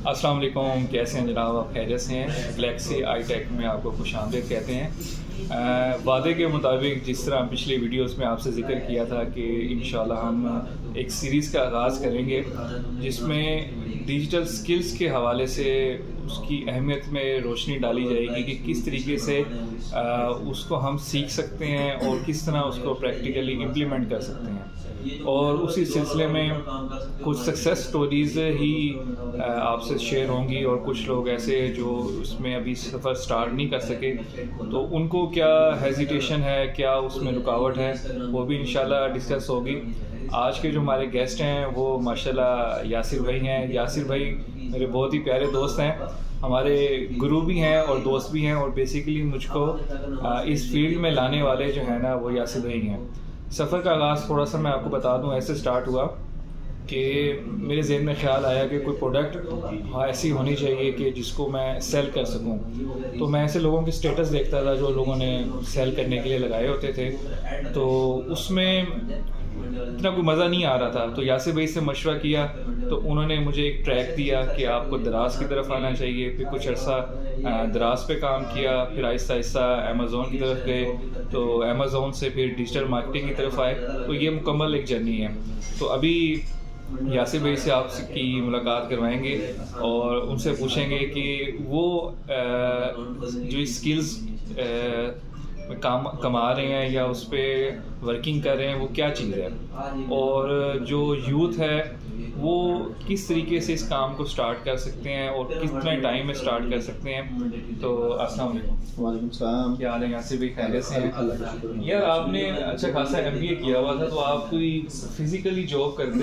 अस्सलाम वालेकुम, कैसे हैं जनाब? आप खैरियत से हैं? गैलेक्सी आई टेक में आपको खुशामदीद कहते हैं। वादे के मुताबिक जिस तरह पिछली वीडियोस में आपसे ज़िक्र किया था कि इंशाल्लाह हम एक सीरीज़ का आगाज़ करेंगे जिसमें डिजिटल स्किल्स के हवाले से उसकी अहमियत में रोशनी डाली जाएगी कि किस तरीके से उसको हम सीख सकते हैं और किस तरह उसको प्रैक्टिकली इम्प्लीमेंट कर सकते हैं। और उसी सिलसिले में कुछ सक्सेस स्टोरीज़ ही आपसे शेयर होंगी और कुछ लोग ऐसे जो उसमें अभी सफ़र स्टार्ट नहीं कर सके तो उनको क्या हेजिटेशन है, क्या उसमें रुकावट है, वो भी इंशाल्लाह डिस्कस होगी। आज के जो हमारे गेस्ट हैं वो माशाल्लाह यासिर भाई हैं। यासिर भाई मेरे बहुत ही प्यारे दोस्त हैं, हमारे गुरु भी हैं और दोस्त भी हैं, और बेसिकली मुझको इस फील्ड में लाने वाले जो है ना वो यासिर भाई हैं। सफ़र का आगाज़ थोड़ा सा मैं आपको बता दूं, ऐसे स्टार्ट हुआ कि मेरे जहन में ख्याल आया कि कोई प्रोडक्ट ऐसी होनी चाहिए कि जिसको मैं सेल कर सकूं। तो मैं ऐसे लोगों के स्टेटस देखता था जो लोगों ने सेल करने के लिए लगाए होते थे, तो उसमें इतना कोई मज़ा नहीं आ रहा था। तो यासिर भाई से मशवरा किया तो उन्होंने मुझे एक ट्रैक दिया कि आपको दराज की तरफ आना चाहिए। फिर कुछ अर्सा दराज पे काम किया, फिर आहिस्ता आहिस्ता अमेज़ोन की तरफ गए, तो अमेज़ोन से फिर डिजिटल मार्केटिंग की तरफ आए। तो ये मुकम्मल एक जर्नी है। तो अभी यासिर भाई से आपकी मुलाकात करवाएंगे और उनसे पूछेंगे कि वो जो स्किल्स कमा रहे हैं या उस पर वर्किंग कर रहे हैं वो क्या चीज़ है, और जो यूथ है वो किस तरीके से इस काम को स्टार्ट कर सकते हैं और कितने टाइम में स्टार्ट कर सकते हैं। तो अस्सलाम वालेकुम। वालेकुम सलाम। क्या हाल है यासिर भाई? खैरियत से हैं? यार आपने अच्छा खासा MBA किया हुआ था, तो आप कोई फिजिकली जॉब करते,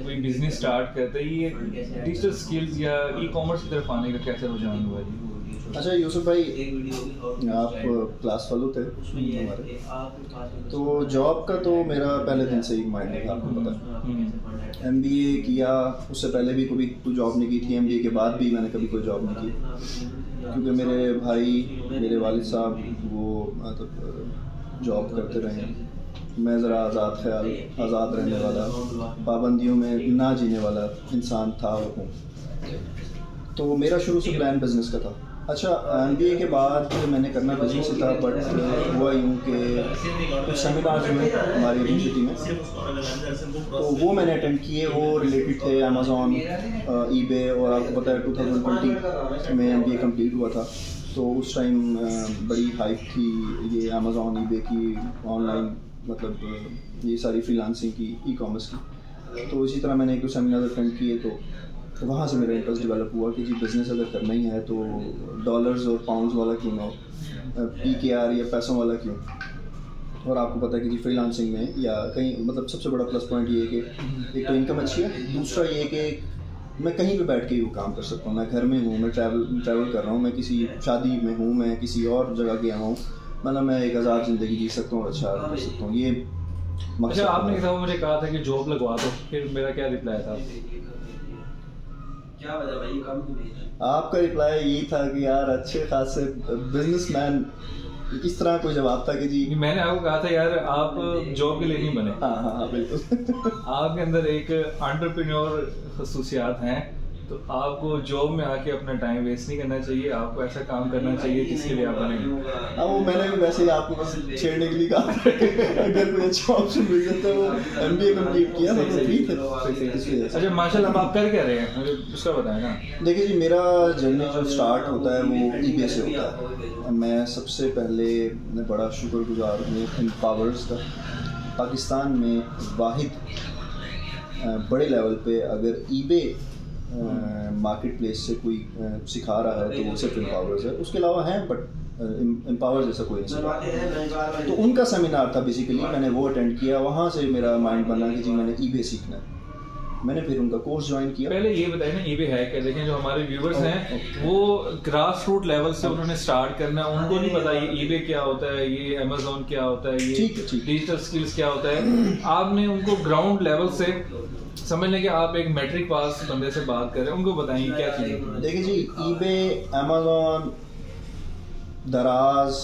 कोई बिजनेस स्टार्ट करते, ये डिजिटल स्किल्स या ई-कॉमर्स की तरफ आने का कैसे रुझान हुआ जी? अच्छा यूसुफ भाई, आप क्लास फेलो थे हमारे, तो जॉब का तो मेरा पहले दिन से ही माइंड था, आपको पता है। MBA किया, उससे पहले भी कभी कोई जॉब नहीं की थी, MBA के बाद भी मैंने कभी कोई जॉब नहीं की, क्योंकि मेरे भाई, मेरे वालिद साहब वो मतलब जॉब करते रहे। मैं ज़रा आज़ाद ख्याल, आज़ाद रहने वाला, पाबंदियों में ना जीने वाला इंसान था और हूँ। तो मेरा शुरू से प्लान बिज़नेस का था। अच्छा, MBA के बाद मैंने करना बिजनेस ही था, बट हुआ यूँ कि कुछ सेमिनार्स हुए हमारी यूनिवर्सिटी में, तो वो मैंने अटेंड किए। वो रिलेटेड थे अमेज़ॉन, eBay, और आपको पता है 2020 में MBA कंप्लीट हुआ था, तो उस टाइम बड़ी हाइप थी ये अमेज़ॉन, eBay की, ऑनलाइन मतलब ये सारी फ्रीलांसिंग की, ई-कॉमर्स की। तो इसी तरह मैंने एक दो सेमिनार अटेंड किए, तो वहाँ से मेरा इंटरेस्ट डेवलप हुआ कि जी बिज़नेस अगर करना ही है तो डॉलर्स और पाउंड्स वाला क्यों ना हो, PKR या पैसों वाला क्यों। और आपको पता है कि जी फ्रीलांसिंग में या कहीं मतलब सबसे बड़ा प्लस पॉइंट ये है कि एक तो इनकम अच्छी है, दूसरा ये कि मैं कहीं पे बैठ के ही वो काम कर सकता हूँ। मैं घर में हूँ, मैं ट्रैवल कर रहा हूँ, मैं किसी शादी में हूँ, मैं किसी और जगह गया हूँ, मतलब मैं एक आज़ाद ज़िंदगी जी सकता हूँ और अच्छा कर सकता हूँ। ये अच्छा, आपने मुझे कहा था कि जॉब लगवा दो, फिर मेरा क्या रिप्लाई था? क्या वजह भाई? आपका रिप्लाई यही था कि यार अच्छे खासे बिजनेसमैन, इस तरह कोई जवाब था कि जी मैंने आपको कहा था यार आप जॉब के लिए नहीं बने। हाँ बिल्कुल। आपके अंदर एक एंटरप्रेन्योर खसूसियात हैं, तो आपको जॉब में आके अपना टाइम वेस्ट नहीं करना चाहिए, आपको ऐसा काम करना चाहिए जिसके लिए आप बने। हाँ, वो मैंने भी वैसे ही आपको बस छेड़ने के लिए कहा अगर कोई अच्छा ऑप्शन मिल जाता है। वो MBA कंप्लीट किया तो ठीक है। अच्छा माशाल्लाह, आप कर क्या रहे हैं मुझे उसका बताएं ना। देखिए जी, मेरा जर्नी जो स्टार्ट होता है वो eBay से होता है। मैं सबसे पहले बड़ा शुक्रगुजार हूँ एम्पावर्स का। पाकिस्तान में वाहिद बड़े लेवल पे अगर eBay मार्केट प्लेस से कोई सिखा रहा है तो वो सिर्फ एम्पावर्स है, उसके अलावा हैं बट एम्पावर्स जैसा कोई नहीं सिखा। तो उनका सेमिनार था बेसिकली, मैंने वो अटेंड किया। वहाँ से मेरा माइंड बना कि जी मैंने eBay सीखना है। मैंने फिर उनका कोर्स ज्वाइन किया। पहले ये बताइए ना eBay है क्या? देखें जो हमारे व्यूवर्स हैं वो ग्रास रूट लेवल से उन्होंने स्टार्ट करना है, उनको नहीं पता ये eBay क्या होता है, ये अमेज़ॉन क्या होता है, ये डिजिटल स्किल्स क्या होता है। आपने उनको ग्राउंड लेवल से समझ लें कि आप एक मैट्रिक पास बंदे से बात कर रहे हैं, उनको बताइए क्या चीज़ है। देखिए जी, eBay, अमेज़ॉन, दराज,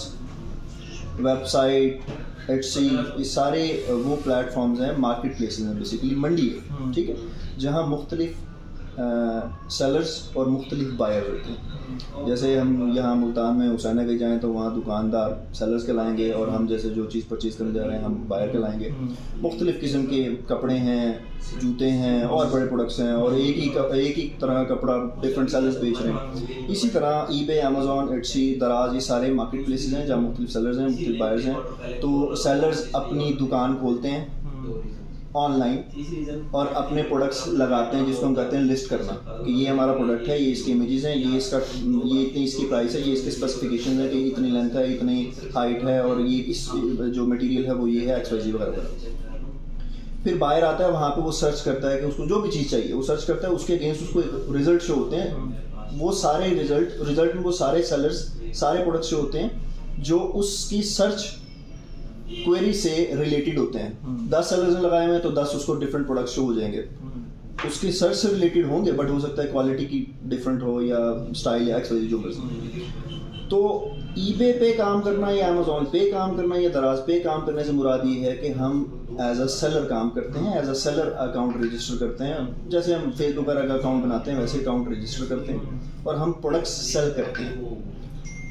वेबसाइट, Etsy, ये सारे वो प्लेटफॉर्म्स हैं, मार्केट प्लेसेस हैं, बेसिकली मंडी है, ठीक है, जहाँ मुख्तलिफ सेलर्स और मुख्तलिफ बायर होते हैं। जैसे हम यहाँ मुल्तान में हुसैना के जाएँ तो वहाँ दुकानदार सेलर्स के लाएंगे और हम जैसे जो चीज़ परचेज़ करने जा रहे हैं हम बायर के लाएंगे। मुख्तलिफ किस्म के कपड़े हैं, जूते हैं और बड़े प्रोडक्ट्स हैं, और एक ही तरह का कपड़ा डिफरेंट सेलर्स बेच रहे हैं। इसी तरह ईबे, अमेज़ॉन, एटसी, दराज, ये सारे मार्केट प्लेसेस हैं जहाँ मुख्तलिफ सेलर्स हैं, मुख्तलिफ बायर्स हैं। तो सेलर्स अपनी दुकान खोलते हैं ऑनलाइन और अपने प्रोडक्ट्स लगाते हैं, जिसको हम कहते हैं लिस्ट करना, कि ये हमारा प्रोडक्ट है, ये इसके इमेजेस हैं, ये इतनी इसकी प्राइस है, ये इसके स्पेसिफिकेशन है कि इतनी लेंथ है, इतनी हाइट है, और ये इस जो मटेरियल है वो ये है, XYZ वगैरह। फिर बायर आता है, वहाँ पे वो सर्च करता है कि उसको जो भी चीज़ चाहिए वो सर्च करता है, उसके अगेंस्ट उसको रिजल्ट शो होते हैं। वो सारे रिजल्ट में वो सारे सेलर्स, सारे प्रोडक्ट्स शो होते हैं जो उसकी सर्च क्वेरी से रिलेटेड होते हैं। 10 सेलर्स ने लगाए हुए हैं तो 10 उसको डिफरेंट प्रोडक्ट्स शो हो जाएंगे, उसकी सर्च से रिलेटेड होंगे, बट हो सकता है क्वालिटी की डिफरेंट हो या स्टाइल या XYZ जो मर्जी। तो ईबे पे काम करना या अमेज़ॉन पे काम करना या दराज पे काम करने से मुराद ये है कि हम एज अ सेलर काम करते हैं, as a seller account register करते हैं। जैसे हम फेसबुक वगैरह का अकाउंट बनाते हैं वैसे अकाउंट रजिस्टर करते हैं और हम प्रोडक्ट्स सेल करते हैं।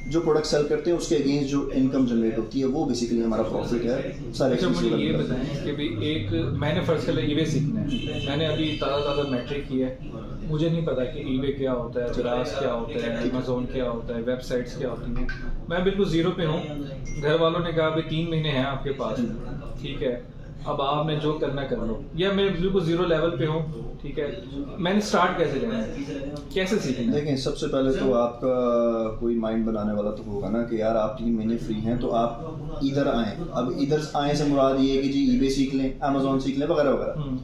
जो प्रोडक्ट सेल करते हैं उसके अगेंस्ट जो इनकम जनरेट होती है वो बेसिकली हमारा प्रॉफिट है। सारे अच्छा, मुझे ये बताएं कि भाई एक मैंने फर्स्ट कर ईबे सीखना है, मैंने अभी ताज़ा मैट्रिक किया है, मुझे नहीं पता कि ईबे क्या होता है, दराज क्या होता है, अमेज़ॉन क्या होता है, वेबसाइट्स क्या होती हैं। मैं बिल्कुल ज़ीरो पे हूँ। घर वालों ने कहा भाई 3 महीने हैं आपके पास, ठीक है, अब आपने जो करना कर लो, या मैं बिल्कुल ज़ीरो लेवल पे हूँ, ठीक है, मैंने स्टार्ट कैसे करना है, कैसे सीखना है? देखें, सबसे पहले तो आपका कोई माइंड बनाने वाला तो होगा ना कि यार आप 3 महीने फ्री हैं तो आप इधर आएँ। अब इधर आए से मुराद ये है कि जी ईबे सीख लें, अमेज़ॉन सीख लें वगैरह वगैरह।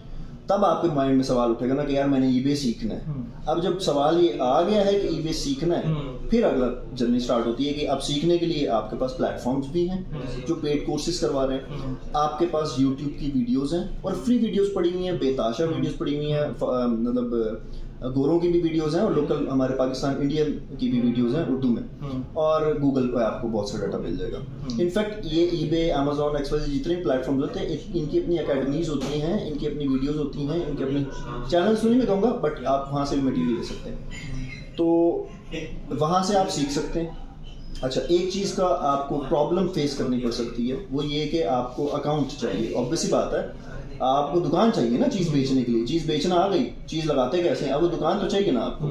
तब आपके माइंड में सवाल उठेगा ना कि यार मैंने ईबे सीखना है। अब जब सवाल ये आ गया है कि ईबे सीखना है, फिर अगला जर्नी स्टार्ट होती है कि अब सीखने के लिए आपके पास प्लेटफॉर्म्स भी हैं जो पेड कोर्सेज करवा रहे हैं, आपके पास यूट्यूब की वीडियोस हैं और फ्री वीडियोस पड़ी हुई हैं, बेताशा वीडियोस पड़ी हुई हैं, मतलब गोरों की भी वीडियोस हैं और लोकल हमारे पाकिस्तान इंडियन की भी वीडियोस हैं उर्दू में, और गूगल पे आपको बहुत सा डाटा मिल जाएगा। इनफैक्ट ये ईबे, अमेज़ॉन, XYZ जितने भी प्लेटफॉर्म्स होते हैं इनकी अपनी अकेडमीज होती हैं, इनकी अपनी वीडियोस होती हैं, इनके अपने चैनल्स नहीं मैं कहूँगा, बट आप वहाँ से भी मटीरियल ले सकते हैं, तो वहाँ से आप सीख सकते हैं। अच्छा, एक चीज़ का आपको प्रॉब्लम फेस करनी पड़ सकती है, वो ये कि आपको अकाउंट चाहिए। ऑब्वियस ही बात है, आपको दुकान चाहिए ना चीज़ बेचने के लिए। चीज़ बेचना आ गई, चीज़ लगाते कैसे हैं, अब वो दुकान तो चाहिए ना आपको।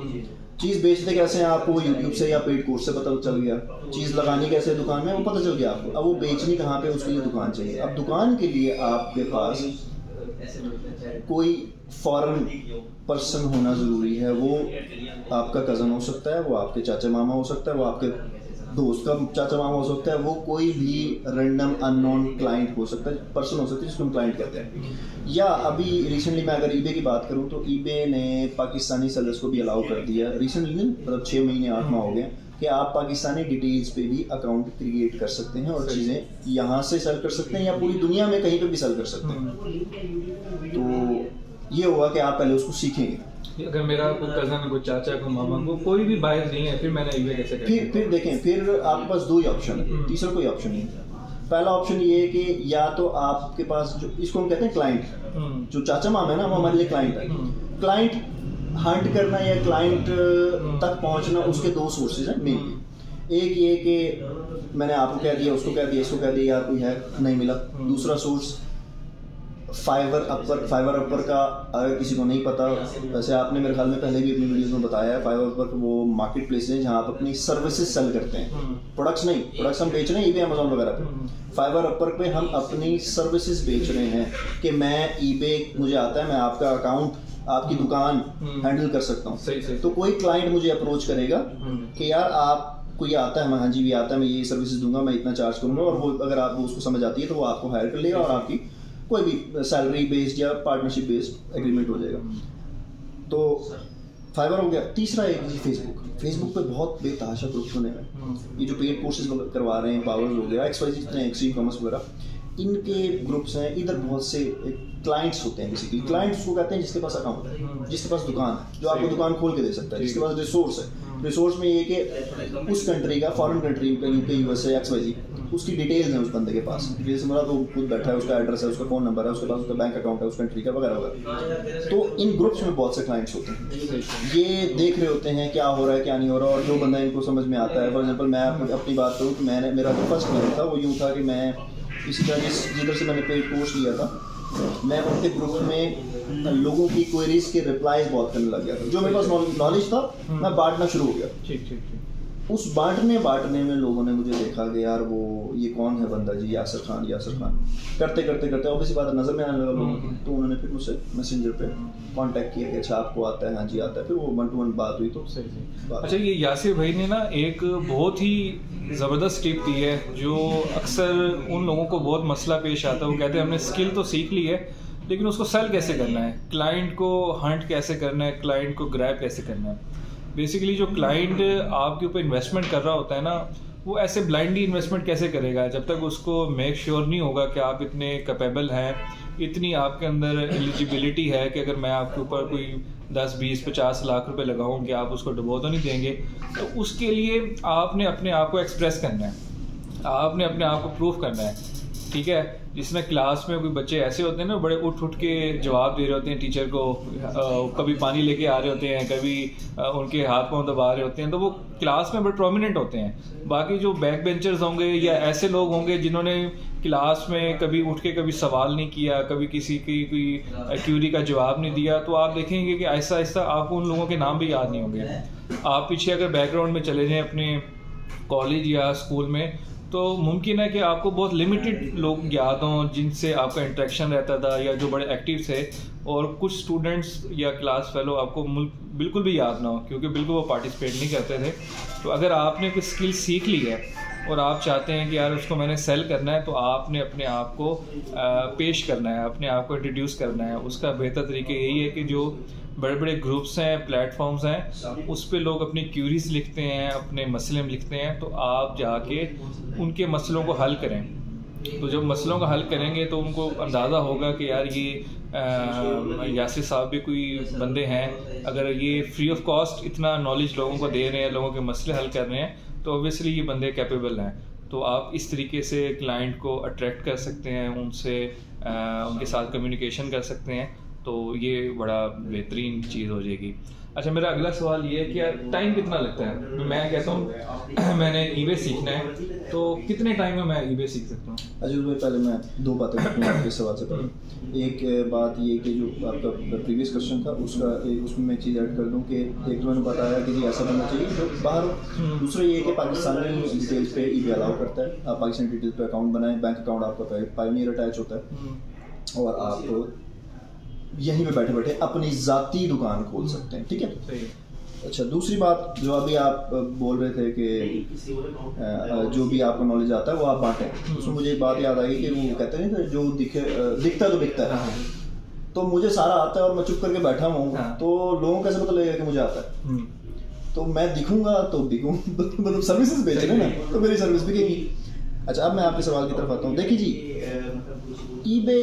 चीज़ बेचते कैसे हैं आपको यूट्यूब से या पेड कोर्स से पता चल गया, चीज़ लगानी कैसे है दुकान में वो पता चल गया आपको। अब वो बेचनी कहाँ पे, उसके लिए दुकान चाहिए। अब दुकान के लिए आपके पास कोई फॉरेन पर्सन होना ज़रूरी है। वो आपका कज़न हो सकता है, वो आपके चाचा मामा हो सकता है, वो आपके दोस्त का चाचा मामा हो सकता है, वो कोई भी रैंडम अननोन क्लाइंट हो सकता है, पर्सन हो सकता है जिसको हम क्लाइंट कहते हैं। या अभी रिसेंटली मैं अगर ईबे की बात करूं तो ईबे ने पाकिस्तानी सेलर्स को भी अलाउ कर दिया रिसेंटली, मतलब 6 महीने 8 माह हो गए, कि आप पाकिस्तानी डिटेल्स पे भी अकाउंट क्रिएट कर सकते हैं और चीज़ें यहाँ से सेल कर सकते हैं या पूरी दुनिया में कहीं पर भी सेल कर सकते हैं। तो ये हुआ कि आप पहले उसको सीखेंगे। अगर मेरा कोई कज़न, कोई चाचा, कोई मामा, को कोई भी बायर नहीं है, फिर मैंने ईबे कैसे करना? फिर देखें, फिर आपके पास 2 ही ऑप्शन है, तीसरा कोई ऑप्शन नहीं है। पहला ऑप्शन ये है कि या तो आपके पास जो इसको हम कहते हैं क्लाइंट, जो चाचा मामा है ना, वो हमारे लिए क्लाइंट है। क्लाइंट हंट करना या क्लाइंट तक पहुंचना, उसके 2 सोर्सेज हैं मेनली। एक ये कि मैंने आपको कह दिया, उसको कह दिया, इसको कह दिया, यार कोई है नहीं मिला। दूसरा सोर्स फाइवर अपर का, अगर किसी को नहीं पता, वैसे आपने मेरे ख्याल में पहले भी अपनी वीडियोस में बताया है, फाइवर अपर वो मार्केट प्लेस है जहाँ आप अपनी सर्विसेज सेल करते हैं, प्रोडक्ट्स नहीं। प्रोडक्ट्स हम बेच रहे हैं ईबे, अमेज़ॉन वगैरह पे। फाइवर अपर पे हम अपनी सर्विसेज बेच रहे हैं कि मैं ईबे, मुझे आता है, मैं आपका अकाउंट, आपकी दुकान हैंडल कर सकता हूँ। तो कोई क्लाइंट मुझे अप्रोच करेगा कि यार आप कोई आता है, मैं हाँ जी भी आता है, मैं ये सर्विसेज दूंगा, मैं इतना चार्ज करूँगा, और वो अगर आपको उसको समझ आती है तो वो आपको हायर कर लेगा और आपकी कोई भी सैलरी बेस्ड या पार्टनरशिप बेस्ड एग्रीमेंट हो जाएगा। तो फाइवर हो गया। तीसरा एक फेसबुक पे बहुत बेतहाशा ग्रुप्स बने हैं, ये जो पेड कोर्सेज करवा रहे हैं, पावर्स हो गया, XYZ जितने एक्सट्रीम कॉमर्स वगैरह, इनके ग्रुप्स हैं। इधर बहुत से क्लाइंट्स होते हैं। बेसिकली क्लाइंट्स को कहते हैं जिसके पास अकाउंट है, जिसके पास दुकान है, जो आपको दुकान खोल के दे सकता है, जिसके पास रिसोर्स है। रिसोर्स में ये कि उस कंट्री का, फॉरेन कंट्री का, UK, USA, XYZ, उसकी डिटेल्स हैं उस बंदे के पास, जैसे मेरा तो खुद बैठा है, उसका एड्रेस है, उसका फ़ोन नंबर है, उसके पास उसका बैंक अकाउंट है, उसका कंट्री का वगैरह वगैरह। तो इन ग्रुप्स में बहुत से क्लाइंट्स होते हैं, ये देख रहे होते हैं क्या हो रहा है क्या नहीं हो रहा, और जो बंदा इनको समझ में आता है। फॉर एग्जाम्पल मैं अपनी बात करूँ तो मेरा जो फर्स्ट क्लाइंट था वो यूँ था कि मैं इसी तरह जिधर से मैंने पेड कोर्स लिया था, मैं उनके ग्रुप में लोगों की क्वेरीज के रिप्लाईज बहुत करने लग गया था। जो मेरे पास नॉलेज था मैं बांटना शुरू हो गया। ठीक। उस बांटने में लोगों ने मुझे देखा कि यार वो ये कौन है बंदा जी, यासिर खान करते ऑब्वियसली बात नज़र में आने लगा लोगों की। तो उन्होंने फिर मुझसे मैसेंजर पे कांटेक्ट किया कि अच्छा आपको आता है? हाँ जी आता है। फिर वो 1-to-1 बात हुई। तो सही। अच्छा, ये यासिर भाई ने ना एक बहुत ही ज़बरदस्त टिप दी है जो अक्सर उन लोगों को बहुत मसला पेश आता है। वो कहते हैं हमने स्किल तो सीख ली है लेकिन उसको सेल कैसे करना है, क्लाइंट को हंट कैसे करना है, क्लाइंट को ग्रैब कैसे करना है। बेसिकली जो क्लाइंट आपके ऊपर इन्वेस्टमेंट कर रहा होता है ना, वो ऐसे ब्लाइंडली इन्वेस्टमेंट कैसे करेगा जब तक उसको मेक श्योर नहीं होगा कि आप इतने कैपेबल हैं, इतनी आपके अंदर एलिजिबिलिटी है कि अगर मैं आपके ऊपर कोई 10, 20, 50 लाख रुपए लगाऊं कि आप उसको डुबो तो नहीं देंगे। तो उसके लिए आपने अपने आप को एक्सप्रेस करना है, आपने अपने आप को प्रूफ करना है, ठीक है। जिसमें क्लास में कोई बच्चे ऐसे होते हैं ना, बड़े उठ के जवाब दे रहे होते हैं टीचर को, कभी पानी लेके आ रहे होते हैं, कभी उनके हाथ पांव दबा रहे होते हैं, तो वो क्लास में बड़े प्रोमिनेंट होते हैं। बाकी जो बैक बेंचर्स होंगे या ऐसे लोग होंगे जिन्होंने क्लास में कभी उठ के कभी सवाल नहीं किया, कभी किसी की कोई क्यूरी का जवाब नहीं दिया, तो आप देखेंगे कि आहिस्ता आहिस्ता आपको उन लोगों के नाम भी याद नहीं होंगे। आप पीछे अगर बैकग्राउंड में चले जाएं अपने कॉलेज या स्कूल में, तो मुमकिन है कि आपको बहुत लिमिटेड लोग याद हों जिनसे आपका इंटरेक्शन रहता था या जो बड़े एक्टिव थे, और कुछ स्टूडेंट्स या क्लास फेलो आपको बिल्कुल भी याद ना हो क्योंकि बिल्कुल वो पार्टिसिपेट नहीं करते थे। तो अगर आपने कोई स्किल सीख ली है और आप चाहते हैं कि यार उसको मैंने सेल करना है, तो आपने अपने आप को पेश करना है, अपने आप को इंट्रोड्यूस करना है। उसका बेहतर तरीके यही है कि जो बड़े बड़े ग्रुप्स हैं, प्लेटफॉर्म्स हैं, उस पे लोग अपनी क्यूरीज लिखते हैं, अपने मसले लिखते हैं, तो आप जाके उनके मसलों को हल करें। तो जब मसलों का हल करेंगे तो उनको अंदाज़ा होगा कि यार ये यासिर साहब भी कोई बंदे हैं, अगर ये फ्री ऑफ कॉस्ट इतना नॉलेज लोगों को दे रहे हैं, लोगों के मसले हल कर रहे हैं, तो ऑब्वियसली ये बंदे कैपेबल हैं। तो आप इस तरीके से क्लाइंट को अट्रैक्ट कर सकते हैं, उनसे उनके साथ कम्युनिकेशन कर सकते हैं, तो ये बड़ा बेहतरीन चीज़ हो जाएगी। अच्छा, मेरा अगला सवाल ये है कि यार टाइम कितना लगता है? मैं कहता हूँ मैंने ईबे सीखना है, तो कितने टाइम में मैं ईबे सीख सकता हूँ? अजूल भाई, पहले मैं 2 बातें करती हूँ आपके सवाल से पहले। एक बात ये कि जो आपका प्रीवियस क्वेश्चन था उसमें मैं एक चीज़ ऐड कर दूँ कि एक तो मैंने बताया कि जी ऐसा बनना चाहिए जो बाहर हो। दूसरा ये कि पाकिस्तानी डिटेल्स पे ईबे अलाउ करता है। आप पाकिस्तानी डिटेल्स पे अकाउंट बनाएं, बैंक अकाउंट आपका पायोनियर अटैच होता है और आप यहीं पे बैठे बैठे अपनी ज़ाती दुकान खोल सकते हैं, ठीक है। अच्छा, दूसरी बात जो अभी आप बोल रहे थे कि जो भी आपको नॉलेज आता है वो आप बांटें, उसमें मुझे एक बात याद आई कि वो कहते हैं कि जो दिखता तो बिकता है। तो मुझे सारा आता है और मैं चुप करके बैठा हूँ, तो लोगों को कैसे पता लगेगा कि मुझे आता है? तो मैं दिखूंगा तो बिकूँ, मतलब सर्विसेज बेच रहे हैं ना, तो मेरी सर्विस बिकेगी। अच्छा, अब मैं आपके सवाल की तरफ आता हूँ। देखिए जी, ईबे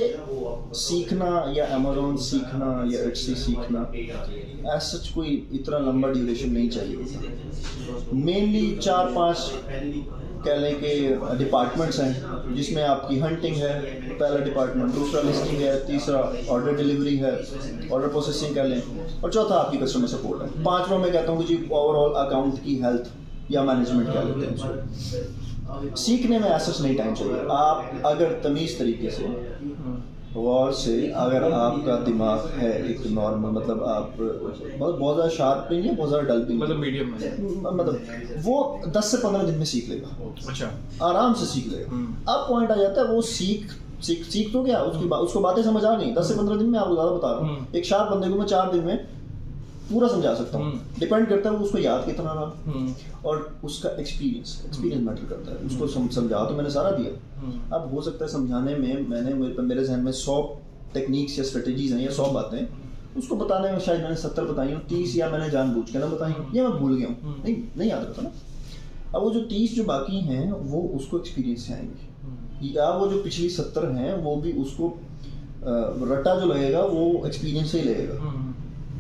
सीखना या अमेज़ॉन सीखना या एटसी सीखना एज सच कोई इतना लंबा ड्यूरेशन नहीं चाहिए। मेनली 4-5 कह लें कि डिपार्टमेंट्स हैं जिसमें आपकी हंटिंग है पहला डिपार्टमेंट, दूसरा लिस्टिंग है, तीसरा ऑर्डर डिलीवरी है, ऑर्डर प्रोसेसिंग कह लें, और चौथा आपकी कस्टमर सपोर्ट है। 5वां मैं कहता हूँ कि जी ओवरऑल अकाउंट की हेल्थ या मैनेजमेंट कह लेते हैं उसको। सीखने में ऐसा नहीं टाइम चाहिए। आप अगर तमीज़ तरीके से गौर से, अगर आपका दिमाग है एक नॉर्मल, मतलब आप बहुत ज़्यादा शार्प नहीं है, बहुत ज़्यादा डल भी, मतलब मीडियम में, मतलब वो 10 से 15 दिन में सीख लेगा। अच्छा, आराम से सीख लेगा। अब पॉइंट आ जाता है वो सीख तो क्या, उसको बातें समझ आ गई 10 से 15 दिन में। आपको ज़्यादा बता रहा हूँ, एक शार्प बंदे को मैं 4 दिन में पूरा समझा सकता हूँ। डिपेंड करता है वो उसको याद कितना रहा और उसका एक्सपीरियंस मैटर करता है। उसको समझा तो मैंने सारा दिया। अब हो सकता है समझाने में मेरे जहन में 100 टेक्निक्स या स्ट्रेटेजीज हैं या 100 बातें, उसको बताने में शायद मैंने 70 बताई हूँ, 30 या मैंने जानबूझ के ना बताई हूँ, या मैं भूल गया हूँ, नहीं याद रहता ना। अब वो जो 30 जो बाकी हैं वो उसको एक्सपीरियंस से आएंगे, या वो जो पिछली 70 हैं वो भी उसको रट्टा जो लगेगा वो एक्सपीरियंस से ही लगेगा।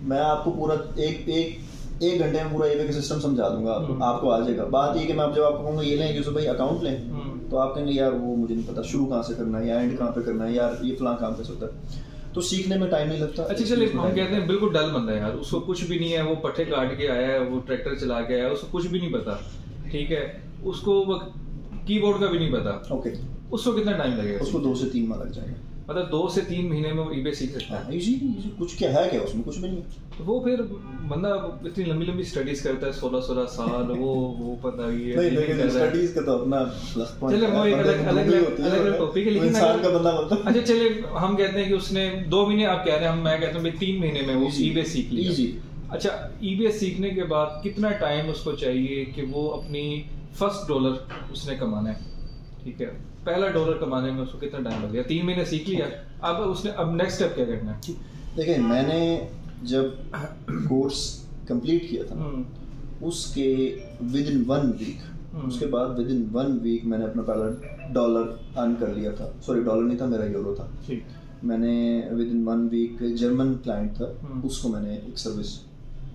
मैं आपको पूरा एक घंटे में पूरा ईबे का सिस्टम समझा दूंगा, आपको आ जाएगा। बात ये कि मैं अब जब आपको कहूँगा ये लें यूसुफ भाई अकाउंट लें, तो आप कहेंगे यार वो मुझे नहीं पता शुरू कहाँ से करना है या एंड कहाँ पे करना है, यार ये फलां काम कैसे होता है, तो सीखने में टाइम नहीं लगता। अच्छा चलिए, हम कहते हैं बिल्कुल डल बंदा है यार, उसको कुछ भी नहीं है, वो पट्टे काट के आया है, वो ट्रैक्टर चला के आया है, उसको कुछ भी नहीं पता, ठीक है, उसको कीबोर्ड का भी नहीं पता, ओके, उसको कितना टाइम लगेगा? उसको 2 से 3 माह लग जाएगा। मतलब 2 से 3 महीने में वो eBay सीख सकता है? इजी, कुछ क्या है, क्या उसमें कुछ भी नहीं है। तो वो फिर बंदा इतनी लंबी स्टडीज करता है 16 साल, वो पता ही है नहीं, स्टडीज का तो अपना प्लस पॉइंट है। चलिए वो एक अलग टॉपिक है, लेकिन इंसान का बंदा मतलब अच्छा चलिए हम कहते हैं कि उसने 2 महीने, आप कह रहे हैं, मैं कहता हूँ 3 महीने में वो eBay सीख लिया। इजी। अच्छा, eBay सीखने के बाद कितना टाइम उसको चाहिए कि वो अपनी फर्स्ट डॉलर उसने कमाना है, ठीक है, पहला डॉलर कमाने में उसको कितना टाइम लगेगा? 3 महीने सीख लिया, अब नेक्स्ट स्टेप क्या करना है? देखिए, मैंने जब कोर्स कंप्लीट किया था उसके विद इन 1 वीक, उसके बाद विद इन 1 वीक मैंने अपना पहला डॉलर अर्न कर लिया था। सॉरी, डॉलर नहीं था, मेरा यूरो था। मैंने within 1 week German client था, उसको मैंने एक सर्विस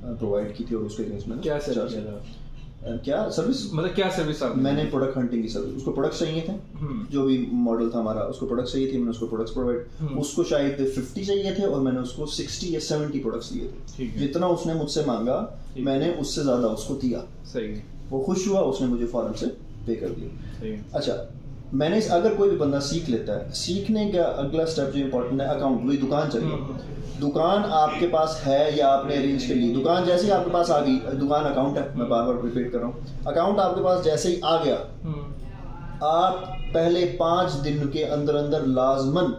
प्रोवाइड की थी और उसके अगेंस्ट मैंने क्या सर्विस मतलब क्या सर्विस आपने? मैंने प्रोडक्ट हंटिंग की सर्विस, उसको प्रोडक्ट्स चाहिए थे, जो भी मॉडल था हमारा, उसको प्रोडक्ट्स चाहिए थे, मैंने उसको प्रोडक्ट्स प्रोवाइड, उसको शायद 50 चाहिए थे और मैंने उसको 60 या 70 प्रोडक्ट्स दिए थे। जितना उसने मुझसे मांगा मैंने उससे ज्यादा उसको दिया। सही। वो खुश हुआ, उसने मुझे फौरन से पे कर दिया। अच्छा, मैंने अगर कोई भी बंदा सीख लेता है, सीखने का अगला स्टेप जो इम्पोर्टेंट है, अकाउंट, वही दुकान चाहिए। दुकान आपके पास है या आपने अरेंज कर ली, दुकान जैसे ही आपके पास आ गई, दुकान अकाउंट है, मैं बार बार रिपीट कर रहा हूँ, अकाउंट आपके पास जैसे ही आ गया, आप पहले 5 दिन के अंदर अंदर लाजमन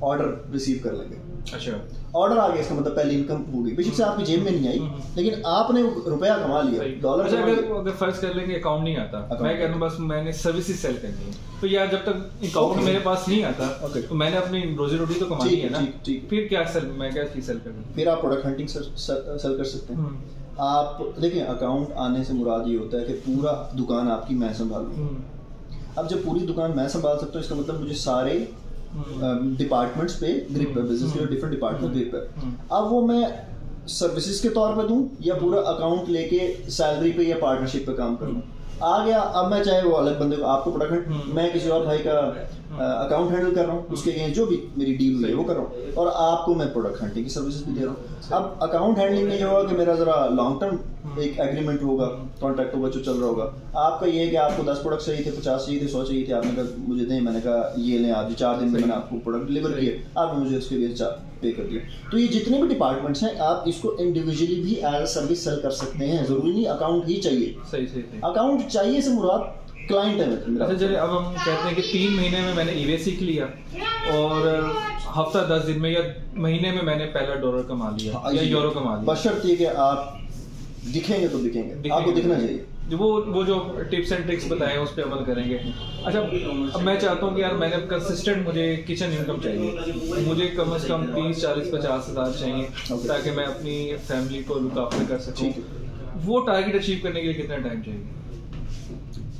ऑर्डर रिसीव कर लेंगे। अच्छा, ऑर्डर आ गया, इसका मतलब पहली इनकम होगी, बेशक से आपकी जेब में नहीं आई, लेकिन आपने रुपया कमा लिया, डॉलर। अच्छा, अगर फर्ज कर लेंगे अकाउंट नहीं आता, मैं कहता हूँ बस मैंने सर्विसेज सेल करनी है, तो यार जब तक अकाउंट मेरे पास नहीं आता तो मैंने अपनी रोजी रोटी तो कमानी है ना, फिर क्या मैं क्या चीज सेल करूँ? फिर आप प्रोडक्ट हंटिंग सेल कर सकते हैं। आप देखिए, अकाउंट आने से मुराद ये होता है कि पूरा दुकान आपकी मैं संभालूं। अब जब पूरी दुकान मैं संभाल सकता हूँ, इसका मतलब मुझे सारे डिपार्टमेंट्स पे ग्रिप है, बिजनेस के डिफरेंट डिपार्टमेंट ग्रिप है। अब वो मैं सर्विसेज के तौर पे दूं या पूरा अकाउंट लेके सैलरी पे या पार्टनरशिप पे काम करूं, आ गया। अब मैं चाहे वो अलग बंदे को, आपको प्रोडक्ट, मैं किसी और भाई का अकाउंट हैंडल कर रहा हूँ, उसके अगेंस्ट जो भी मेरी डील हुई है वो कर रहा हूँ, और आपको मैं प्रोडक्ट हंटिंग की सर्विसेज भी दे रहा हूँ। अब अकाउंट हैंडलिंग में ये होगा कि मेरा जरा लॉन्ग टर्म एक एग्रीमेंट होगा, कॉन्ट्रैक्ट होगा जो चल रहा होगा। आपका ये है कि आपको 10 प्रोडक्ट चाहिए थे, 50 चाहिए थे, 100 चाहिए थे, आपने कहा मुझे दें, मैंने कहा ये लें आप, 4 दिन में मैंने आपको प्रोडक्ट डिलीवर किए, आपने मुझे उसके लिए पे कर दिया। तो ये जितने भी डिपार्टमेंट्स हैं, आप इसको इंडिविजुअली भी एज सर्विस सेल कर सकते हैं, जरूरी नहीं अकाउंट ही चाहिए। सही। अकाउंट चाहिए से मुराद क्लाइंट है मेरा। अच्छा चलिए, अब हम कहते हैं कि 3 महीने में मैंने eBay सीख लिया और हफ्ता 10 दिन में या महीने में मैंने पहला डॉलर कमा लिया या यूरो कमा लिया, बशर्ते कि आप दिखेंगे तो दिखेंगे, आपको दिखना चाहिए। वो जो टिप्स एंड ट्रिक्स बताए हैं उस पर अमल करेंगे। अच्छा, अब मैं चाहता हूँ कि यार मैंने कंसिस्टेंट, मुझे किचन इनकम चाहिए, मुझे कम से कम 30, 40, 50 हज़ार चाहिए ताकि मैं अपनी फैमिली को लुक आफ्टर कर सकूँ। वो टारगेट अचीव करने के लिए कितना टाइम चाहिए?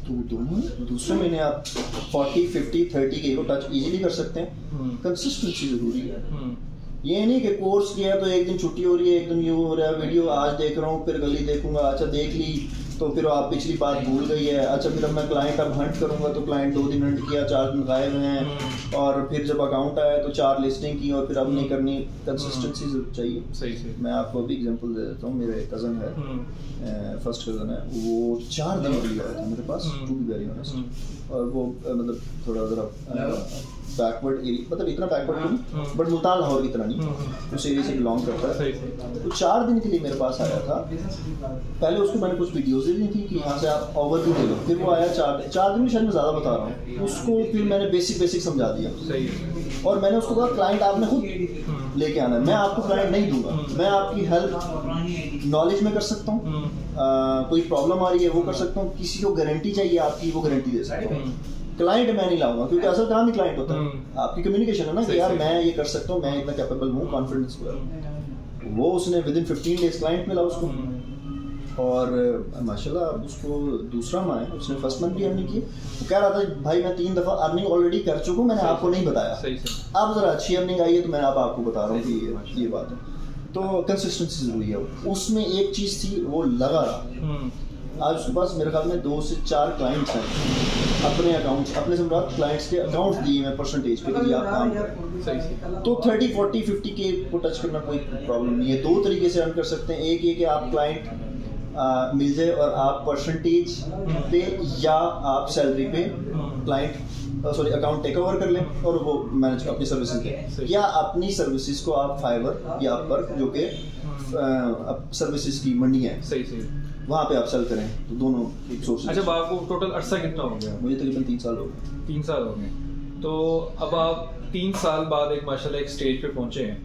तो दूसरे महीने आप 40, 50, 30 के को टच इजीली कर सकते हैं। कंसिस्टेंसी जरूरी है। ये नहीं कि कोर्स किया तो एक दिन छुट्टी हो रही है, एक दिन ये हो रहा है, वीडियो आज देख रहा हूँ फिर गली देखूंगा, अच्छा देख ली तो फिर आप पिछली बात भूल गई है, अच्छा फिर अब मैं क्लाइंट अब हंट करूंगा तो क्लाइंट 2 दिन हंट किया, 4 दिन गायब हैं, और फिर जब अकाउंट आया तो 4 लिस्टिंग की और फिर अब नहीं करनी। कंसिस्टेंसी चाहिए। सही। मैं आपको अभी एग्जांपल दे देता हूँ। मेरे कज़न है, फर्स्ट कज़न है, वो 4 दिन के लिए आया था मेरे पास, टू बी वेरी ऑनेस्ट, और वो मतलब थोड़ा ज़रा बैकवर्ड एरिया, मतलब इतना बैकवर्ड नहीं बट मुल्तान लाहौर की तरह नहीं, उस एरिया से बिलोंग करता है। तो 4 दिन के लिए मेरे पास आया था। पहले उसको मैंने कुछ वीडियोज़ दी थी कि यहाँ से आप ओवरव्यू दे लो, फिर वो आया 4 दिन में, शायद मैं ज़्यादा बता रहा हूँ उसको, फिर मैंने बेसिक समझा दिया। और मैंने उसको कहा क्लाइंट आपने खुद लेके आना है, मैं आपको क्लाइंट नहीं दूंगा, मैं आपकी हेल्प नॉलेज में कर सकता हूँ, कोई प्रॉब्लम आ रही है वो कर सकता हूँ, किसी को गारंटी चाहिए आपकी वो गारंटी दे सकता हूँ। क्लाइंट मैं नहीं लाऊंगा, क्योंकि असल काम ही क्लाइंट होता है, आपकी कम्युनिकेशन है ना कि यार मैं ये कर सकता हूँ, मैं इतना कैपेबल हूँ, कॉन्फिडेंस। वो उसने विद इन 15 डेज क्लाइंट मिला उसको, और माशाल्लाह उसको दूसरा माह है, उसने फर्स्ट मंथ भी अर्निंग की। वो कह रहा था भाई मैं 3 दफ़ा अर्निंग ऑलरेडी कर चुका हूँ, मैंने आपको नहीं बताया, अब ज़रा अच्छी अर्निंग आई है तो मैं आपको बता रहा हूँ कि ये बात है। तो कंसिस्टेंसी जरूरी है। उसमें एक चीज़ थी, वो लगा रहा, आज उसके पास मेरे ख्याल में 2 से 4 क्लाइंट्स हैं, अपने अकाउंट्स, अपने से मुराद क्लाइंट्स के अकाउंट्स दिए हैं परसेंटेज पे कि आप काम करें। तो 30, 40, 50 के को टच करना कोई प्रॉब्लम नहीं है। 2 तरीके से अर्न कर सकते हैं। एक ये कि आप क्लाइंट मिल जाए और आप परसेंटेज पे या आप सैलरी पे अकाउंट टेक ओवर कर लें और वो मैनेज अपनी सर्विसेज दें, या अपनी सर्विसेज को आप फाइवर या अपवर्क जो कि सर्विसेज की मंडी है वहाँ पे आप सेल करें, तो दोनों एक सोर्स। अच्छा, आपको टोटल अरसा कितना हो गया? मुझे तकरीबन 3 साल हो गए। 3 साल हो गए। तो अब आप 3 साल बाद एक माशाल्लाह एक स्टेज पे पहुंचे हैं,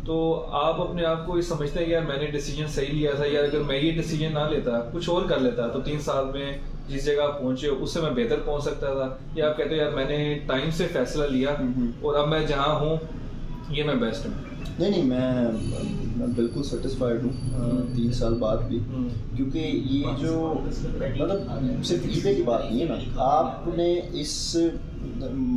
तो आप अपने आप को ये समझते हैं यार मैंने डिसीजन सही लिया था, यार अगर मैं ये डिसीजन ना लेता कुछ और कर लेता तो 3 साल में जिस जगह आप पहुंचे हो उससे मैं बेहतर पहुंच सकता था, या आप कहते हो यार मैंने टाइम से फैसला लिया और अब मैं जहाँ हूँ ये मैं बेस्ट हूँ? नहीं, मैं बिल्कुल सेटिस्फाइड हूँ 3 साल बाद भी, क्योंकि ये जो मतलब सिर्फ ईबे की बात नहीं है ना, आपने इस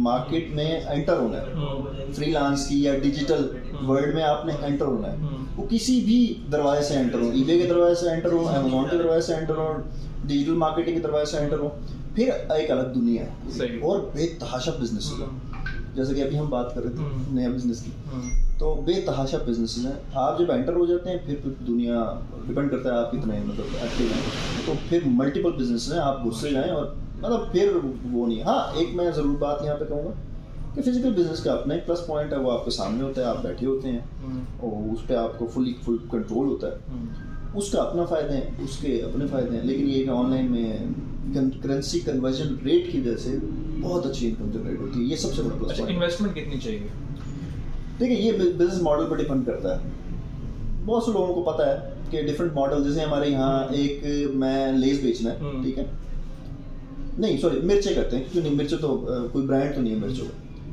मार्केट में एंटर होना है, फ्रीलांस की या डिजिटल वर्ल्ड में आपने एंटर होना है। वो किसी भी दरवाजे से एंटर हो, ईबे के दरवाजे से एंटर हो, अमेज़न के दरवाजे से एंटर हो, डिजिटल मार्केटिंग के दरवाजे से एंटर हो, फिर एक अलग दुनिया है और बेतहाशा बिजनेस है। जैसे कि अभी हम बात कर रहे थे नया बिजनेस की, तो बेतहाशा बिजनेस है। आप जब एंटर हो जाते हैं फिर दुनिया डिपेंड करता है आप कितने मतलब एक्टिव हैं, तो फिर मल्टीपल बिजनेस हैं, आप घुससे जाएं और मतलब फिर वो नहीं। हाँ, एक मैं ज़रूर बात यहाँ पे कहूँगा कि फिजिकल बिजनेस का अपना एक प्लस पॉइंट है, वो आपके सामने होता है, आप बैठे होते हैं और उस पर आपको फुल कंट्रोल होता है, उसका अपना फ़ायदे हैं, उसके अपने फ़ायदे हैं। लेकिन ये कि ऑनलाइन में करेंसी कन्वर्जन रेट की वजह से बहुत अच्छी इनकम जनरेट होती है, ये सबसे बड़ा प्लस पॉइंट। इन्वेस्टमेंट कितनी चाहिए? देखिए, ये बिजनेस मॉडल पर डिपेंड करता है। बहुत से लोगों को पता है कि डिफरेंट मॉडल, जैसे हमारे यहाँ एक मैं लेस बेचना है, ठीक है, नहीं सॉरी मिर्चें करते हैं, क्यों नहीं, मिर्चें तो कोई ब्रांड तो नहीं है,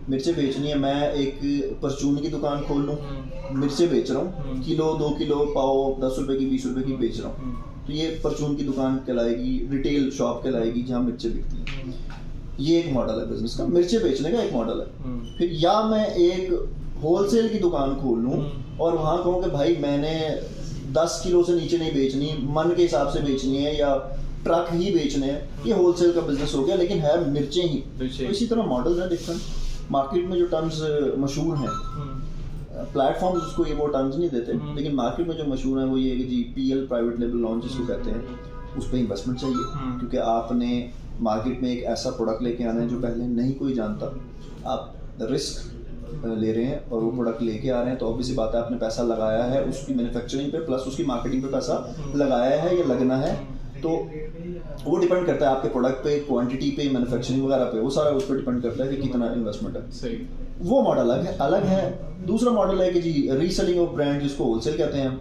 मिर्चें बेचनी है, मैं एक परचून की दुकान खोल लूँ, मिर्चें बेच रहा हूँ, किलो 2 किलो पाव 10 रुपए की 20 रुपए की बेच रहा हूँ, तो ये परचून की दुकान कहलाएगी, रिटेल शॉप कहलाएगी जहाँ मिर्चें बिकती हैं। ये एक मॉडल है बिजनेस का, मिर्चें बेचने का एक मॉडल है। फिर या मैं एक होलसेल की दुकान खोल लूँ और वहाँ कहूँ कि भाई मैंने 10 किलो से नीचे नहीं बेचनी, मन के हिसाब से बेचनी है या ट्रक ही बेचने हैं, ये होलसेल का बिजनेस हो गया, लेकिन है मिर्चें ही। तो इसी तरह मॉडल है डिफरेंट। मार्केट में जो टर्म्स मशहूर हैं, प्लेटफॉर्म्स उसको ये वो टर्म्स नहीं देते, लेकिन मार्केट में जो मशहूर है वो ये कि जी PL प्राइवेट लेबल लॉन्च जिसको कहते हैं, उस पर इन्वेस्टमेंट चाहिए, क्योंकि आपने मार्केट में एक ऐसा प्रोडक्ट लेके आना है जो पहले नहीं कोई जानता, आप रिस्क ले रहे हैं और वो प्रोडक्ट लेके आ रहे हैं, तो ऑब्वियसली बात है आपने पैसा लगाया है उसकी मैन्युफैक्चरिंग पे प्लस उसकी मार्केटिंग पे पैसा लगाया है या लगना है, तो वो डिपेंड करता है आपके प्रोडक्ट पे, क्वांटिटी पे, मैन्युफैक्चरिंग वगैरह पे, वो सारा उस पर डिपेंड करता है कि कितना इन्वेस्टमेंट है। सही, वो मॉडल अलग है। दूसरा मॉडल है कि जी रीसेलिंग ऑफ ब्रांड, जिसको होलसेल कहते हैं,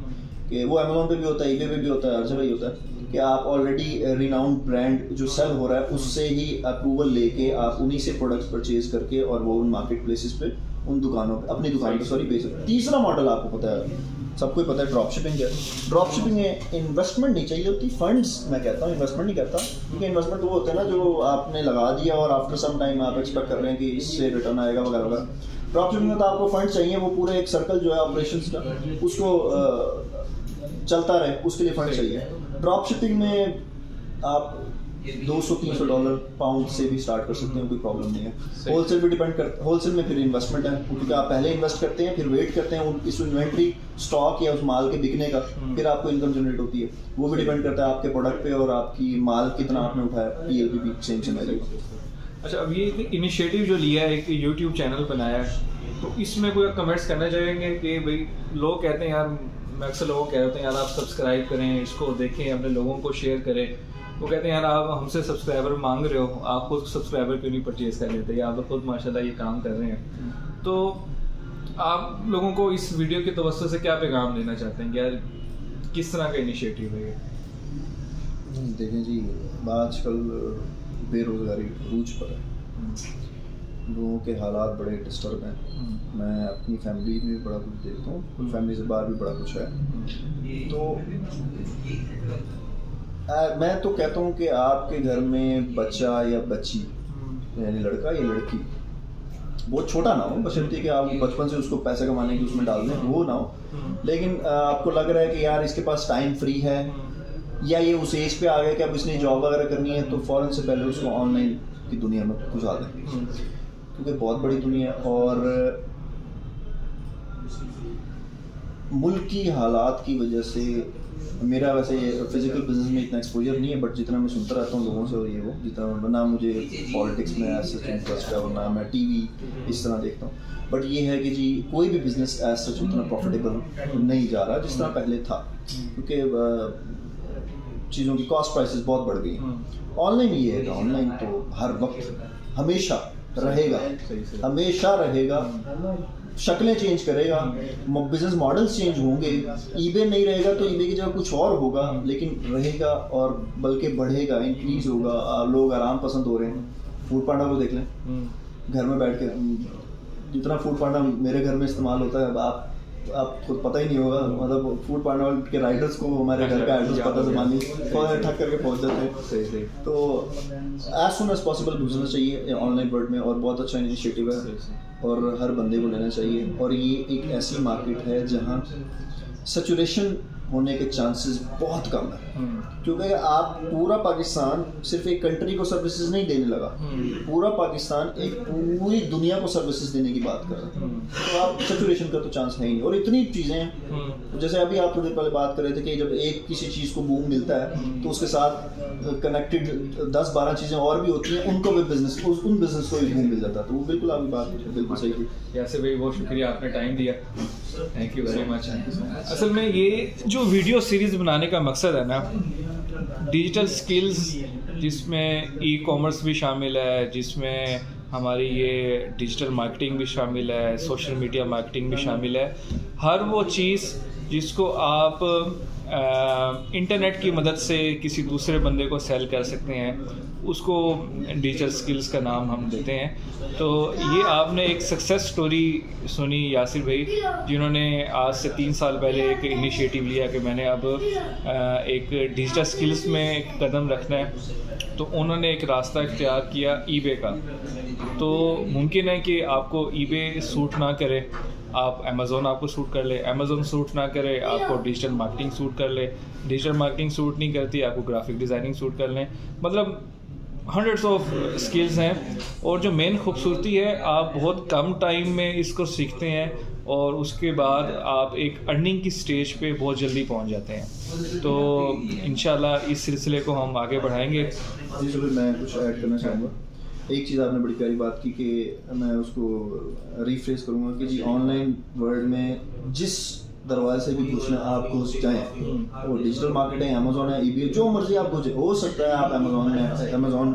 कि वो अमेज़न पे भी होता है, ईबे पे भी होता है, हर जगह ही होता है कि आप ऑलरेडी रिनाउंड ब्रांड जो सेल हो रहा है उससे ही अप्रूवल लेके आप उन्हीं से प्रोडक्ट्स परचेज करके और वो उन मार्केट प्लेसेस पे, उन दुकानों पे, अपनी दुकान पे बेच सकते हैं। तीसरा मॉडल आपको पता है, सबको पता है, ड्रॉप शिपिंग है। ड्रॉप शिपिंग में इन्वेस्टमेंट नहीं चाहिए होती, फंड्स मैं कहता हूँ, इन्वेस्टमेंट नहीं करता, क्योंकि इन्वेस्टमेंट वो होता है ना जो आपने लगा दिया और आफ्टर सम टाइम आप एक्सपेक्ट कर रहे हैं कि इससे रिटर्न आएगा वगैरह वगैरह। ड्रॉप शिपिंग में तो आपको फंड चाहिए, वो पूरे एक सर्कल जो है ऑपरेशंस का उसको चलता रहे, उसके लिए फंड चाहिए। ड्रॉप शिपिंग में आप $200-300 पाउंड से भी स्टार्ट कर सकते हैं, कोई प्रॉब्लम नहीं है। होलसेल भी डिपेंड करता है, होलसेल में फिर इन्वेस्टमेंट है, क्योंकि आप पहले इन्वेस्ट करते हैं, फिर वेट करते हैं इस इन्वेंट्री स्टॉक या उस माल के बिकने का, फिर आपको इनकम जनरेट होती है। वो भी डिपेंड करता है आपके प्रोडक्ट पे और आपकी माल कितना आपने उठाया, PL भी सेम वैल्यू। अच्छा, अब ये इनिशिएटिव जो लिया है, एक यूट्यूब चैनल बनाया है, तो इसमें कोई कमेंट्स करना चाहेंगे कि भाई लोग कहते हैं यार, मैं अक्सर लोगों को कहते हैं यार आप सब्सक्राइब करें, इसको देखें, अपने लोगों को शेयर करें, वो कहते हैं यार आप हमसे सब्सक्राइबर मांग रहे हो, आप खुद सब्सक्राइबर क्यों नहीं परचेज कर लेते, या आप तो खुद माशाल्लाह ये काम कर रहे हैं। तो आप लोगों को इस वीडियो के तवज्जो से क्या पैगाम देना चाहते हैं, यार किस तरह का इनिशिएटिव है ये? देखें जी, आजकल बेरोज़गारी रूज पर है, लोगों के हालात बड़े डिस्टर्ब हैं। मैं अपनी फैमिली में बड़ा कुछ देखता हूँ, फैमिली से बाहर भी बड़ा कुछ है। तो मैं तो कहता हूँ कि आपके घर में बच्चा या बच्ची, यानी लड़का या लड़की, बहुत छोटा ना हो, बशर्ते कि आप बचपन से उसको पैसे कमाने की उसमें डाल दें, वो ना हो, लेकिन आपको लग रहा है कि यार इसके पास टाइम फ्री है या ये उस एज पे आ गया कि अब इसने जॉब वगैरह करनी है तो फ़ौरन से पहले उसको ऑनलाइन की दुनिया में घुसा दें, क्योंकि बहुत बड़ी दुनिया है। और मुल्क की हालात की वजह से मेरा वैसे फिजिकल बिजनेस में इतना एक्सपोजर नहीं है, बट जितना मैं सुनता रहता हूँ लोगों से और ये वो जितना, ना मुझे पॉलिटिक्स में ऐसा इंटरेस्ट है और ना मैं टीवी इस तरह देखता हूँ, बट ये है कि जी कोई भी बिजनेस एज सच उतना प्रॉफिटेबल नहीं जा रहा जिस तरह पहले था, क्योंकि चीज़ों की कॉस्ट प्राइसेस बहुत बढ़ गई हैं। ऑनलाइन ये है, ऑनलाइन तो हर वक्त हमेशा रहेगा, हमेशा रहेगा, शक्लें चेंज करेगा, बिजनेस मॉडल्स चेंज होंगे, ईबे नहीं रहेगा तो ईबे की जगह कुछ और होगा, लेकिन रहेगा और बल्कि बढ़ेगा, इंक्रीज होगा। लोग आराम पसंद हो रहे हैं। फूड पांडा को देख लें, घर में बैठ के जितना फूड पांडा मेरे घर में इस्तेमाल होता है, अब आप खुद पता ही नहीं होगा, मतलब फूड पांडा के राइडर्स को हमारे घर का एड्रेस पता जमानी ठक करके पहुंच जाते हैं। तो एज सुन एज पॉसिबल घुसना चाहिए ऑनलाइन वर्ल्ड में, और बहुत अच्छा इनिशिएटिव है और हर बंदे को लेना चाहिए। और ये एक ऐसी मार्केट है जहाँ सैचुरेशन होने के चांसेस बहुत कम है, क्योंकि आप पूरा पाकिस्तान सिर्फ एक कंट्री को सर्विसेज नहीं देने लगा, पूरा पाकिस्तान एक पूरी दुनिया को सर्विसेज देने की बात कर रहा है। तो आप सैचुरेशन का तो चांस है ही नहीं। और इतनी चीज़ें हैं, जैसे अभी आप थोड़ी देर पहले बात कर रहे थे कि जब एक किसी चीज़ को बूम मिलता है तो उसके साथ कनेक्टेड 10-12 चीज़ें और भी होती हैं, उनको भी बिजनेस, उन बिजनेस को भी बूम मिल जाता है। तो वो बिल्कुल आपकी बात बिल्कुल सही थी। यासिर भाई बहुत शुक्रिया, आपने टाइम दिया, थैंक यू वेरी मच। असल में ये जो वीडियो सीरीज़ बनाने का मकसद है ना, डिजिटल स्किल्स जिसमें ई कॉमर्स भी शामिल है, जिसमें हमारी ये डिजिटल मार्केटिंग भी शामिल है, सोशल मीडिया मार्केटिंग भी शामिल है, हर वो चीज़ जिसको आप इंटरनेट की मदद से किसी दूसरे बंदे को सेल कर सकते हैं, उसको डिजिटल स्किल्स का नाम हम देते हैं। तो ये आपने एक सक्सेस स्टोरी सुनी यासिर भाई, जिन्होंने आज से 3 साल पहले एक इनिशिएटिव लिया कि मैंने अब एक डिजिटल स्किल्स में एक कदम रखना है, तो उन्होंने एक रास्ता इख्तियार किया ईबे का। तो मुमकिन है कि आपको ईबे सूट ना करे, आप अमेज़ोन आपको सूट कर ले, अमेज़ोन सूट ना करे आपको डिजिटल मार्केटिंग सूट कर ले, डिजिटल मार्केटिंग सूट नहीं करती आपको ग्राफिक डिज़ाइनिंग सूट कर लें। मतलब हंड्रेड्स ऑफ स्किल्स हैं, और जो मेन खूबसूरती है आप बहुत कम टाइम में इसको सीखते हैं और उसके बाद आप एक अर्निंग की स्टेज पे बहुत जल्दी पहुंच जाते हैं। तो इंशाल्लाह इस सिलसिले को हम आगे बढ़ाएंगे। जी जरूर, मैं कुछ ऐड करना चाहूँगा। एक चीज़ आपने बड़ी प्यारी बात की कि मैं उसको रिफ्रेश करूँगा कि जी ऑनलाइन वर्ल्ड में जिस दरवाजे से भी घुसना आप घुस जाएँ, वो डिजिटल मार्केट है, अमेज़ोन है, ईबे, जो मर्जी आप घुसे। हो सकता है आप अमेज़ोन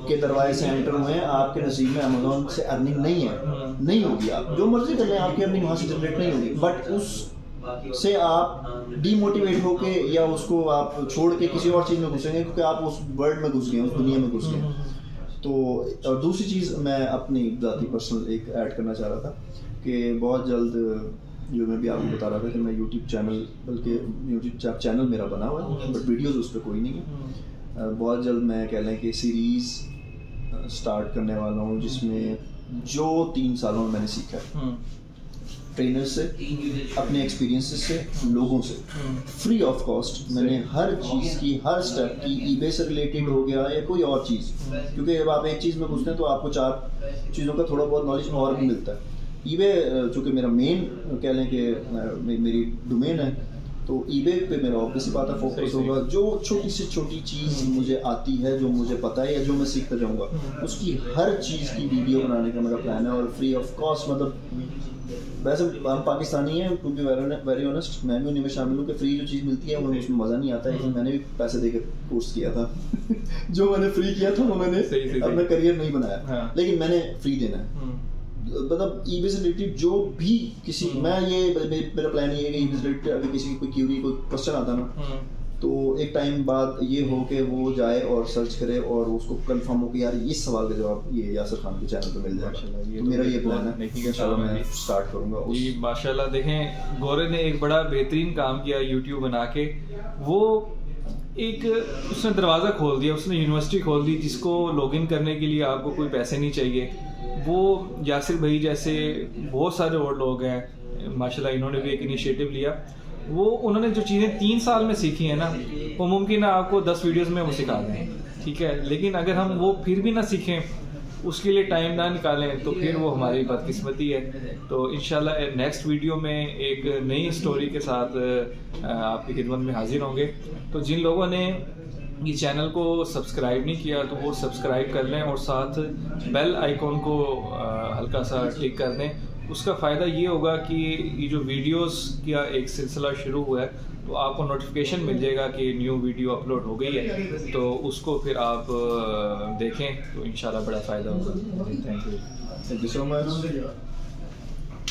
के दरवाजे से एंटर हुए हैं, आपके नसीब में अमेज़ोन से अर्निंग नहीं है, नहीं होगी, आप जो मर्जी कर लें आपकी अर्निंग वहाँ से जनरेट नहीं होगी, बट उस से आप डीमोटिवेट होके या उसको आप छोड़ के किसी और चीज़ में घुसेंगे, क्योंकि आप उस वर्ल्ड में घुस गए, उस दुनिया में घुस गए। तो और दूसरी चीज़ मैं अपनी ज़ाती पर्सनल एक ऐड करना चाह रहा था कि बहुत जल्द, जो मैं भी आपको बता रहा था कि मैं यूट्यूब चैनल, बल्कि यूट्यूब चैनल मेरा बना हुआ है बट वीडियोस उस पर कोई नहीं है। बहुत जल्द मैं कह लें कि सीरीज़ स्टार्ट करने वाला हूँ, जिसमें जो 3 सालों में मैंने सीखा है ट्रेनर से, अपने एक्सपीरियंसेस से, लोगों से, फ्री ऑफ कॉस्ट मैंने हर चीज़ की, हर स्टेप की, ईबे से रिलेटेड हो गया या कोई और चीज़, क्योंकि जब आप एक चीज़ में घुसते हैं तो आपको 4 चीज़ों का थोड़ा बहुत नॉलेज और भी मिलता है। ईबे चूँकि मेरा मेन कह लें कि मेरी डोमेन है, तो ईबे पे मेरा ऑब्वियसली बात है फोकस होगा। जो छोटी से छोटी चीज़ मुझे आती है, जो मुझे पता है या जो मैं सीखता जाऊँगा, उसकी हर चीज़ की वीडियो बनाने का मेरा प्लान है, और फ्री ऑफ कॉस्ट। मतलब वैसे हम पाकिस्तानी हैं, टू बी वेरी ऑनेस्ट, मैं भी उन्हीं में शामिल हूँ कि फ्री जो चीज़ मिलती है वो उसमें मज़ा नहीं आता है। मैंने भी पैसे देकर कोर्स किया था जो मैंने फ्री किया था वो मैंने अपना करियर नहीं बनाया, लेकिन मैंने फ्री देना है। मतलब ईबे से रिलेटेड जो भी किसी, मैं ये मेरा प्लान ये है कि ईबे से रिलेटेड अगर किसी की कोई क्यूरी, कोई क्वेश्चन आता ना, तो एक टाइम बाद ये हो कि वो जाए और सर्च करे और उसको कंफर्म हो कि यार इस सवाल का जवाब ये यासिर खान के चैनल पे मिल जाएगा। तो मेरा ये प्लान है, इंशाल्लाह मैं स्टार्ट करूँगा। जी माशाल्लाह, देखें गोरे ने एक बड़ा बेहतरीन काम किया यूट्यूब बना के। वो एक उसने दरवाज़ा खोल दिया, उसने यूनिवर्सिटी खोल दी जिसको लॉगिन करने के लिए आपको कोई पैसे नहीं चाहिए। वो यासिर भाई जैसे बहुत सारे और लोग हैं माशाल्लाह, इन्होंने भी एक इनिशिएटिव लिया। वो उन्होंने जो चीज़ें 3 साल में सीखी हैं ना, वो मुमकिन है आपको 10 वीडियोस में वो सिखा दें, ठीक है, लेकिन अगर हम वो फिर भी ना सीखें, उसके लिए टाइम ना निकालें, तो फिर वो हमारी बदकिस्मती है। तो इंशाल्लाह नेक्स्ट वीडियो में एक नई स्टोरी के साथ आपकी खिदमत में हाजिर होंगे। तो जिन लोगों ने ये चैनल को सब्सक्राइब नहीं किया तो वो सब्सक्राइब कर लें और साथ बेल आइकॉन को हल्का सा क्लिक कर दें। उसका फ़ायदा ये होगा कि ये जो वीडियोस का एक सिलसिला शुरू हुआ है तो आपको नोटिफिकेशन मिल जाएगा कि न्यू वीडियो अपलोड हो गई है, तो उसको फिर आप देखें तो इंशाल्लाह बड़ा फ़ायदा होगा। Thank you so much.